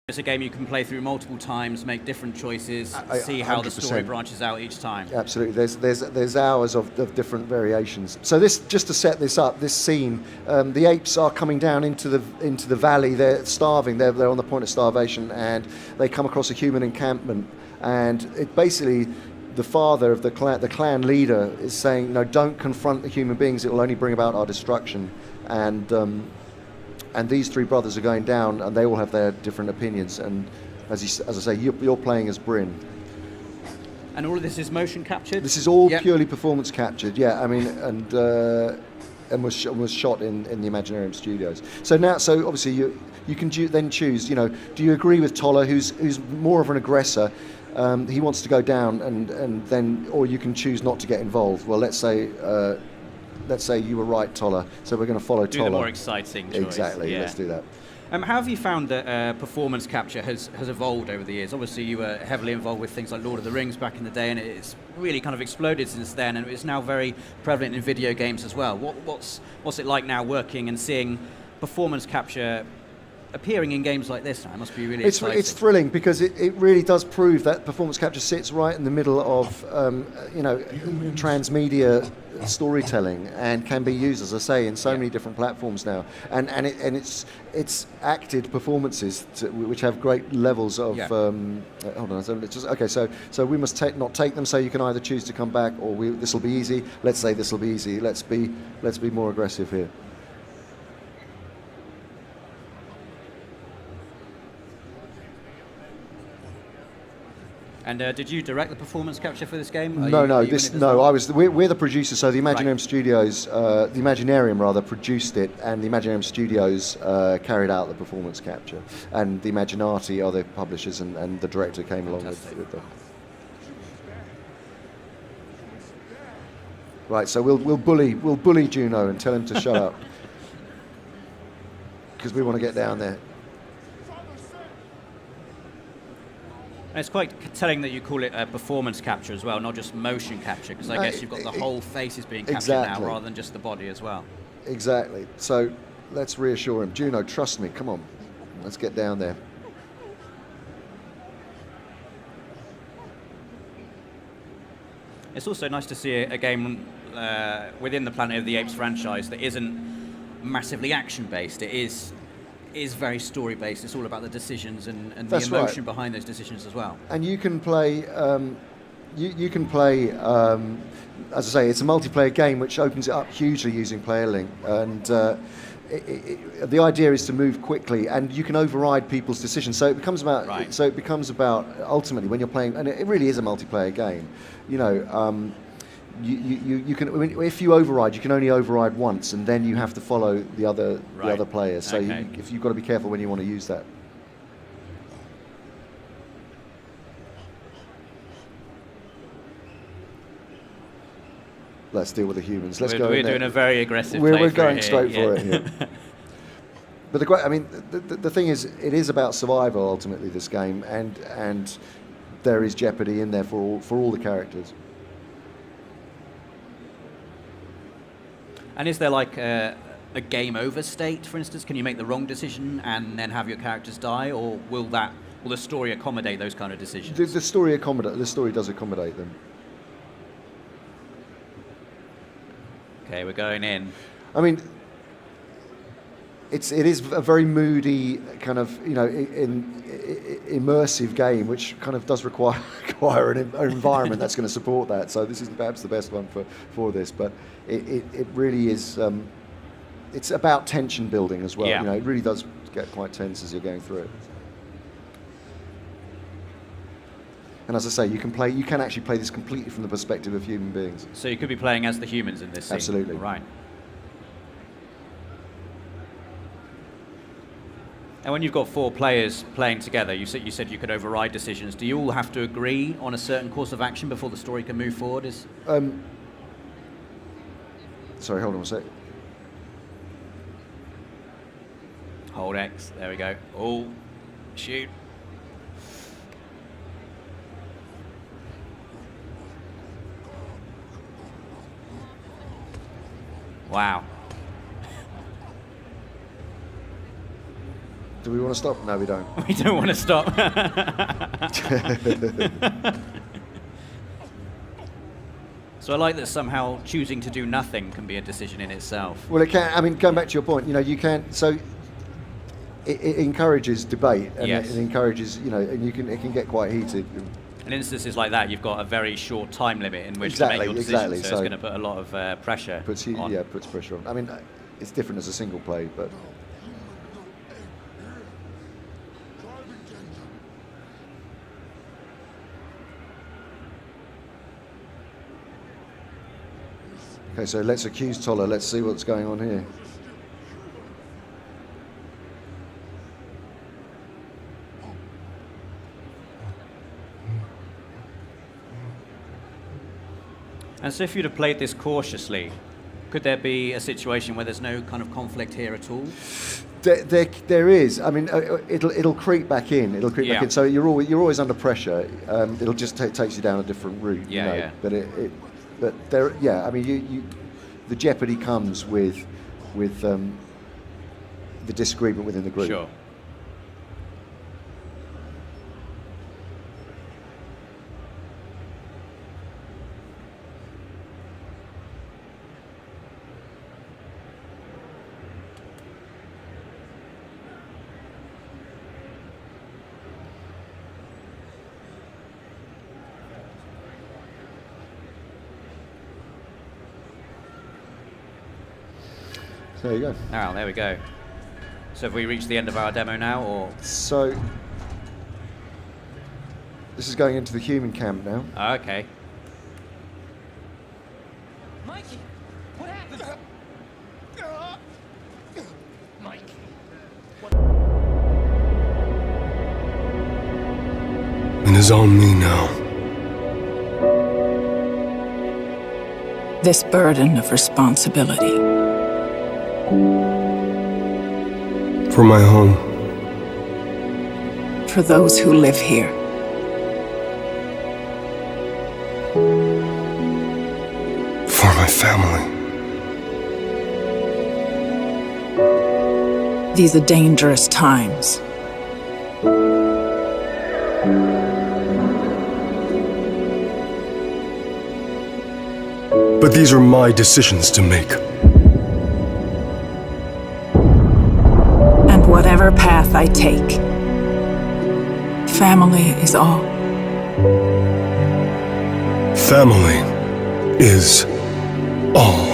It's a game you can play through multiple times, make different choices, see how the story branches out each time. Absolutely, there's hours of different variations. So this, just to set this up, this scene, the apes are coming down into the valley. They're starving. They're on the point of starvation, and they come across a human encampment. And it basically, the father of the clan leader is saying, no, don't confront the human beings. It will only bring about our destruction. And these three brothers are going down, and they all have their different opinions. And as I say, you're playing as Bryn. And all of this is motion captured? This is all purely performance captured, yeah. I mean, and was shot in the Imaginarium Studios. So obviously you can then choose. You know, do you agree with Toller, who's more of an aggressor? He wants to go down, and then, or you can choose not to get involved. Well, let's say you were right, Toller, so we're going to follow Toller. Do the more exciting choice. Exactly, let's do that. How have you found that performance capture has evolved over the years? Obviously, you were heavily involved with things like Lord of the Rings back in the day, and it's really kind of exploded since then, and it's now very prevalent in video games as well. What's it like now working and seeing performance capture appearing in games like this now? It must be really exciting. It's thrilling, because it really does prove that performance capture sits right in the middle of transmedia storytelling, and can be used, as I say, in so many different platforms now. And it's acted performances which have great levels of. Hold on, so we must not take them. So you can either choose to come back, or this will be easy. Let's say this will be easy. Let's be more aggressive here. And did you direct the performance capture for this game? No. We're the producers. So the Imaginarium Studios, the Imaginarium rather, produced it, and the Imaginarium Studios carried out the performance capture, and the Imaginati are the publishers, and the director came along with them. Right. So we'll bully Juno and tell him to shut up, because we want to get down there. And it's quite telling that you call it a performance capture as well, not just motion capture, because I guess you've got the whole face is being captured now, rather than just the body as well. Exactly. So let's reassure him. Juno, trust me. Come on. Let's get down there. It's also nice to see a game within the Planet of the Apes franchise that isn't massively action-based. It is very story-based. It's all about the decisions and the emotion behind those decisions as well. And you can play, as I say, it's a multiplayer game which opens it up hugely using player link. And the idea is to move quickly, and you can override people's decisions. So it becomes about ultimately, when you're playing, and it really is a multiplayer game. You know. You can, if you override, you can only override once, and then you have to follow the other players. So you've got to be careful when you want to use that. Let's deal with the humans. We're doing a very aggressive. We're going straight for it here. But the thing is, it is about survival ultimately. This game, and there is jeopardy in there for all the characters. And is there like a game over state, for instance? Can you make the wrong decision and then have your characters die, or will the story accommodate those kind of decisions? The story does accommodate them. Okay, we're going in. I mean, it is a very moody kind of, immersive game, which kind of does require an environment that's going to support that. So this is perhaps the best one for this, but it really is. It's about tension building as well. Yeah. You know, it really does get quite tense as you're going through it. And as I say, you can actually play this completely from the perspective of human beings. So you could be playing as the humans in this scene. Absolutely. Right. And when you've got 4 players playing together, you said you could override decisions. Do you all have to agree on a certain course of action before the story can move forward? Sorry, hold on a sec. Hold X. There we go. Oh, shoot. Wow. Do we want to stop? No, we don't. We don't want to stop. So I like that somehow choosing to do nothing can be a decision in itself. Well, it can. I mean, going back to your point, you can. So it encourages debate, and Yes. it encourages, and it can get quite heated. In instances like that, you've got a very short time limit in which to make your decision, Exactly. so it's going to put a lot of pressure on. Puts pressure on. I mean, it's different as a single play, but. Okay, so let's accuse Toller. Let's see what's going on here. And so if you'd have played this cautiously, could there be a situation where there's no kind of conflict here at all? There is. I mean, it'll creep back in. It'll creep back in. So you're always under pressure. It'll just takes you down a different route. Yeah. But there. Yeah. I mean, the jeopardy comes with the disagreement within the group. Sure. There you go. Oh, there we go. So have we reached the end of our demo now, or? So this is going into the human camp now. Oh, okay. Mikey, what happened? Mikey. It is on me now. This burden of responsibility. For my home. For those who live here. For my family. These are dangerous times. But these are my decisions to make. And whatever path I take, family is all. Family is all.